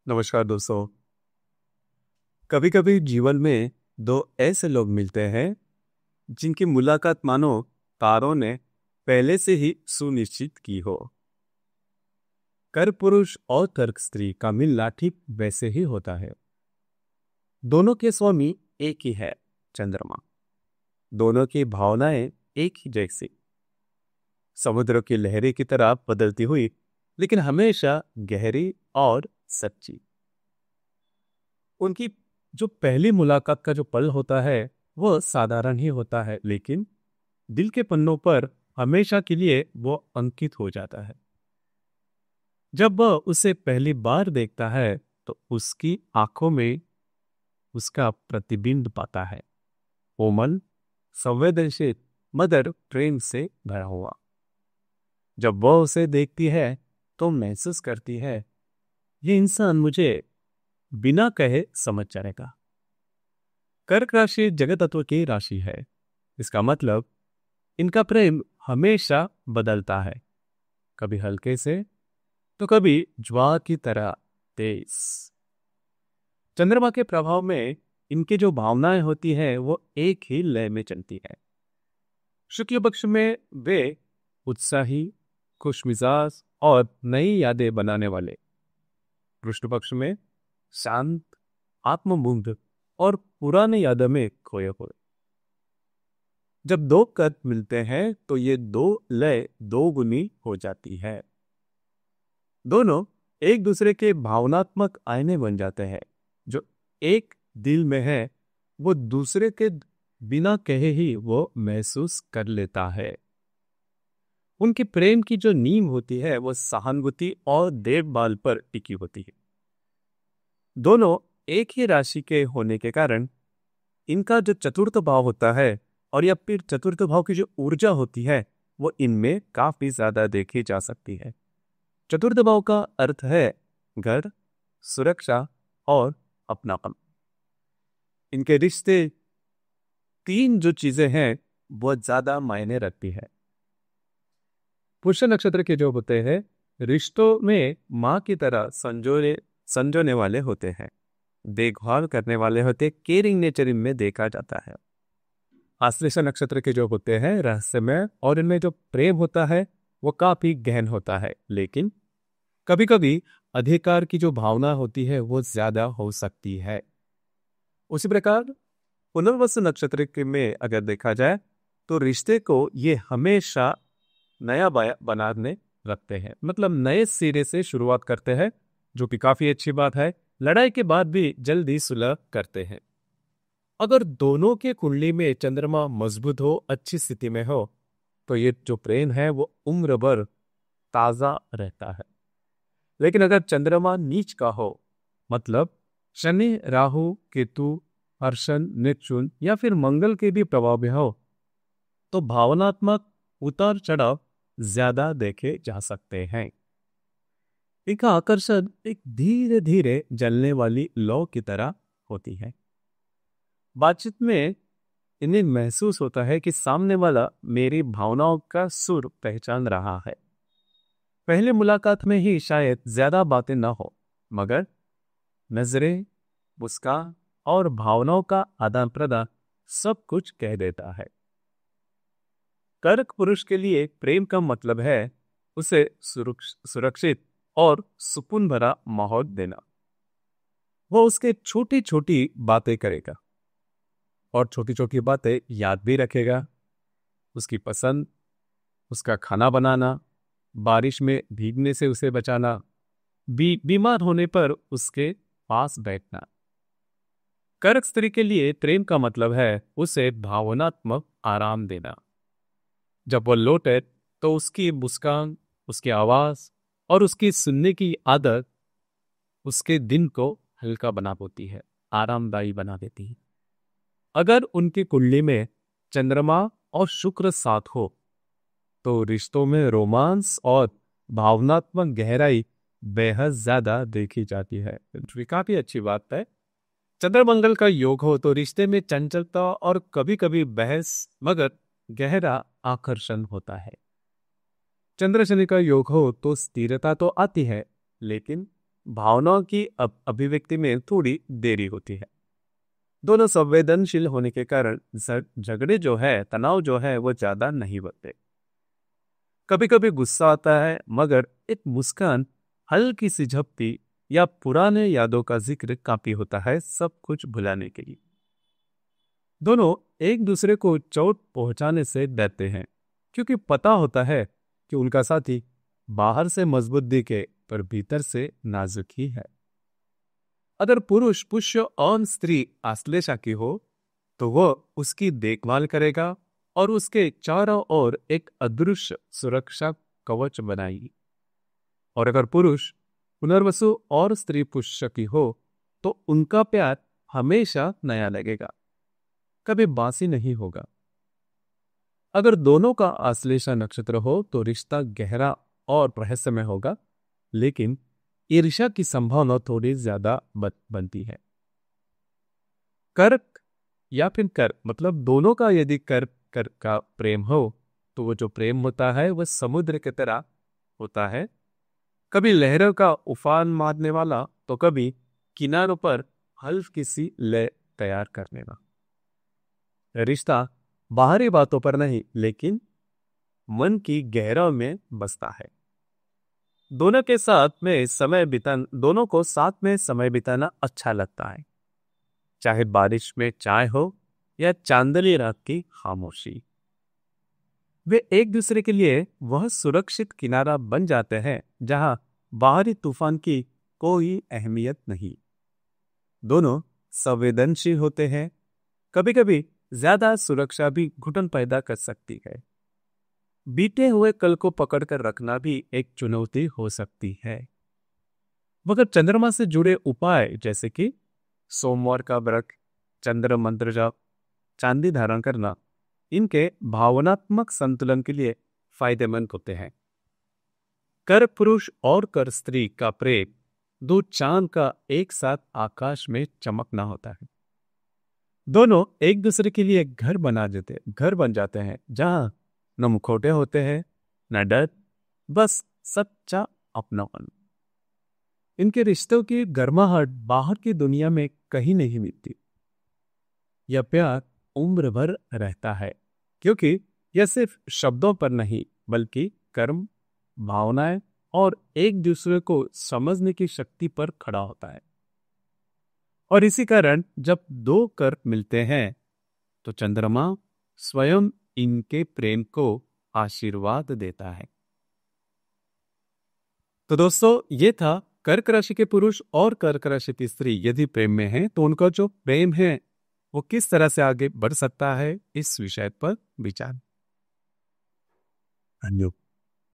नमस्कार दोस्तों। कभी कभी जीवन में दो ऐसे लोग मिलते हैं जिनकी मुलाकात मानो तारों ने पहले से ही सुनिश्चित की हो। कर पुरुष और तर्क स्त्री का मिलना ठीक वैसे ही होता है। दोनों के स्वामी एक ही है, चंद्रमा। दोनों की भावनाएं एक ही जैसी, समुद्र की लहरें की तरह बदलती हुई, लेकिन हमेशा गहरी और सच्ची। उनकी जो पहली मुलाकात का जो पल होता है वो साधारण ही होता है, लेकिन दिल के पन्नों पर हमेशा के लिए वो अंकित हो जाता है। जब वह उसे पहली बार देखता है तो उसकी आंखों में उसका प्रतिबिंब पाता है, कोमल, संवेदनशील, मदर प्रेम से भरा हुआ। जब वह उसे देखती है तो महसूस करती है, ये इंसान मुझे बिना कहे समझ जाएगा। कर्क राशि जगत तत्व की राशि है। इसका मतलब इनका प्रेम हमेशा बदलता है, कभी हल्के से तो कभी ज्वार की तरह तेज। चंद्रमा के प्रभाव में इनकी जो भावनाएं होती है वो एक ही लय में चलती है। शुक्ल पक्ष में वे उत्साही, खुशमिजाज और नई यादें बनाने वाले, कृष्ण पक्ष में शांत, आत्ममुग्ध और पुराने यादों में खोए हुए। जब दो कद मिलते हैं तो ये दो लय दो गुनी हो जाती है। दोनों एक दूसरे के भावनात्मक आईने बन जाते हैं। जो एक दिल में है वो दूसरे के बिना कहे ही वो महसूस कर लेता है। उनके प्रेम की जो नींव होती है वो सहानुभूति और देखभाल पर टिकी होती है। दोनों एक ही राशि के होने के कारण इनका जो चतुर्थ भाव होता है और या फिर चतुर्थ भाव की जो ऊर्जा होती है वो इनमें काफी ज्यादा देखी जा सकती है। चतुर्थ भाव का अर्थ है घर, सुरक्षा और अपनापन। इनके रिश्ते तीन जो चीजें हैं बहुत ज्यादा मायने रखती है। पुष्य नक्षत्र के जो होते हैं रिश्तों में माँ की तरह संजोने वाले होते हैं, देखभाल करने वाले होते, केयरिंग नेचर इनमें देखा जाता है। आश्लेषा नक्षत्र के जो होते हैं रहस्यमय और इनमें जो प्रेम होता है वो काफी गहन होता है, लेकिन कभी कभी अधिकार की जो भावना होती है वो ज्यादा हो सकती है। उसी प्रकार पुनर्वसु नक्षत्र के में अगर देखा जाए तो रिश्ते को ये हमेशा नया बनाने रखते हैं, मतलब नए सिरे से शुरुआत करते हैं, जो कि काफी अच्छी बात है। लड़ाई के बाद भी जल्दी सुलह करते हैं। अगर दोनों के कुंडली में चंद्रमा मजबूत हो, अच्छी स्थिति में हो, तो ये जो प्रेम है वो उम्र भर ताजा रहता है। लेकिन अगर चंद्रमा नीच का हो, मतलब शनि, राहु, केतु, हर्षण, नेपच्यून या फिर मंगल के भी प्रभाव में हो, तो भावनात्मक उतार चढ़ाव ज्यादा देखे जा सकते हैं। इनका आकर्षण एक धीरे धीरे जलने वाली लौ की तरह होती है। बातचीत में इन्हें महसूस होता है कि सामने वाला मेरी भावनाओं का सुर पहचान रहा है। पहले मुलाकात में ही शायद ज्यादा बातें ना हो, मगर नजरें, मुस्कान और भावनाओं का आदान प्रदान सब कुछ कह देता है। कर्क पुरुष के लिए प्रेम का मतलब है उसे सुरक्षित और सुकून भरा माहौल देना। वो उसके छोटी छोटी बातें करेगा और छोटी छोटी बातें याद भी रखेगा। उसकी पसंद, उसका खाना बनाना, बारिश में भीगने से उसे बचाना, बीमार होने पर उसके पास बैठना। कर्क स्त्री के लिए प्रेम का मतलब है उसे भावनात्मक आराम देना। जब वो लौटे तो उसकी मुस्कान, उसकी आवाज और उसकी सुनने की आदत उसके दिन को हल्का बना देती है, आरामदायी बना देती है। अगर उनकी कुंडली में चंद्रमा और शुक्र साथ हो तो रिश्तों में रोमांस और भावनात्मक गहराई बेहद ज्यादा देखी जाती है। तो काफी अच्छी बात है। चंद्र मंगल का योग हो तो रिश्ते में चंचलता और कभी कभी बहस मगर गहरा आकर्षण होता है। चंद्र शनि का योग हो तो स्थिरता तो आती है, लेकिन भावनाओं की अभिव्यक्ति में थोड़ी देरी होती है। दोनों संवेदनशील होने के कारण झगड़े जो है, तनाव जो है, वो ज्यादा नहीं बढ़ते। कभी कभी गुस्सा आता है, मगर एक मुस्कान, हल्की सी झपटी या पुराने यादों का जिक्र काफी होता है सब कुछ भुलाने के लिए। दोनों एक दूसरे को चोट पहुंचाने से डरते हैं, क्योंकि पता होता है कि उनका साथी बाहर से मजबूत दिखे पर भीतर से नाजुक ही है। अगर पुरुष पुष्य और स्त्री आश्लेषा की हो तो वह उसकी देखभाल करेगा और उसके चारों ओर एक अदृश्य सुरक्षा कवच बनाएगी। और अगर पुरुष पुनर्वसु और स्त्री पुष्य की हो तो उनका प्यार हमेशा नया लगेगा, कभी बासी नहीं होगा। अगर दोनों का आश्लेषा नक्षत्र हो तो रिश्ता गहरा और रहस्यमय होगा, लेकिन ईर्ष्या की संभावना थोड़ी ज्यादा बनती है। कर्क या फिर कर मतलब दोनों का यदि कर कर का प्रेम हो तो वो जो प्रेम होता है वह समुद्र की तरह होता है, कभी लहरों का उफान मारने वाला तो कभी किनारों पर हल्की सी लय तैयार करने वाला। रिश्ता बाहरी बातों पर नहीं, लेकिन मन की गहराई में बसता है। दोनों को साथ में समय बिताना अच्छा लगता है, चाहे बारिश में चाय हो या चांदनी रात की खामोशी। वे एक दूसरे के लिए वह सुरक्षित किनारा बन जाते हैं जहां बाहरी तूफान की कोई अहमियत नहीं। दोनों संवेदनशील होते हैं, कभी कभी ज्यादा सुरक्षा भी घुटन पैदा कर सकती है। बीते हुए कल को पकड़कर रखना भी एक चुनौती हो सकती है। मगर चंद्रमा से जुड़े उपाय जैसे कि सोमवार का व्रत, चंद्र मंत्र जाप, चांदी धारण करना, इनके भावनात्मक संतुलन के लिए फायदेमंद होते हैं। कर पुरुष और कर स्त्री का प्रेम दो चांद का एक साथ आकाश में चमकना होता है। दोनों एक दूसरे के लिए घर बन जाते हैं जहां न मुखौटे होते हैं न डर, बस सच्चा अपनापन। इनके रिश्तों की गर्माहट बाहर की दुनिया में कहीं नहीं मिलती। यह प्यार उम्र भर रहता है, क्योंकि यह सिर्फ शब्दों पर नहीं बल्कि कर्म, भावनाएं और एक दूसरे को समझने की शक्ति पर खड़ा होता है। और इसी कारण जब दो कर मिलते हैं तो चंद्रमा स्वयं इनके प्रेम को आशीर्वाद देता है। तो दोस्तों, ये था कर्क राशि के पुरुष और कर्क राशि की स्त्री यदि प्रेम में है तो उनका जो प्रेम है वो किस तरह से आगे बढ़ सकता है, इस विषय पर विचार। धन्यवाद।